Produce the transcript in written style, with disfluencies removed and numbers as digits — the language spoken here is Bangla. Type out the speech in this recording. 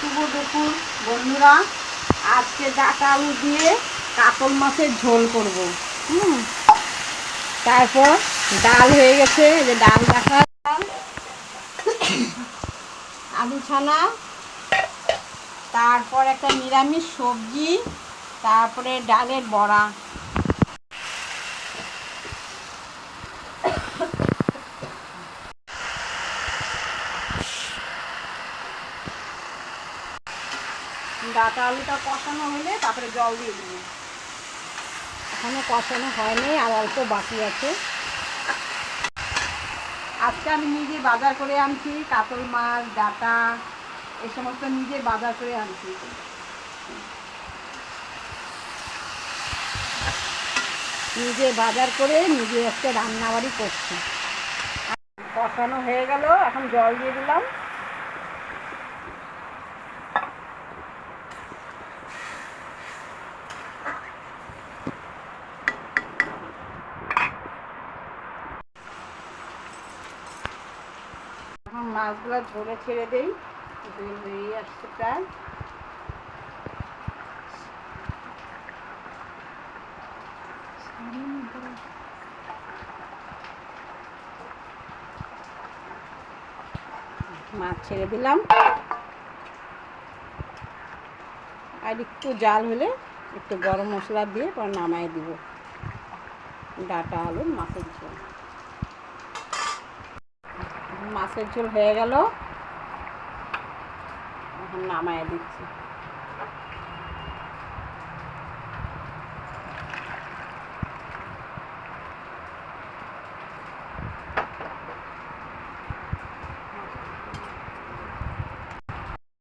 শুভ দুপুর বন্ধুরা। আজকে ডাঁটা আলু দিয়ে কাতল মাছের ঝোল করব। তারপর ডাল হয়ে গেছে, যে ডাল দেখা, আলু ছানা, তারপর একটা নিরামিষ সবজি, তারপরে ডালের বড়া। ডাঁটা আলুটা কষানো হলে তারপরে জল দিয়ে দেবো। এখনো কষানো হয়নি, আর অল্প বাকি আছে। আজকে আমি নিজে বাজার করে আনছি, কাতল মাছ, ডাঁটা এই সমস্ত নিজে বাজার করে আনছি। নিজে বাজার করে নিজে আজকে রান্নাবাড়ি করছি। কষানো হয়ে গেল, এখন জল দিয়ে দিলাম। এখন মাছগুলো ঝোলে ছেড়ে দেই, ঝোল হয়ে আসছে প্রায়। মাছ ছেড়ে দিলাম, আর একটু জাল হলে একটু গরম মশলা দিয়ে পর নামাই দিব। ডাঁটা আলু মাছের ঝোল, মাছের ঝোল হয়ে গেল, এখন নামাই দিচ্ছি।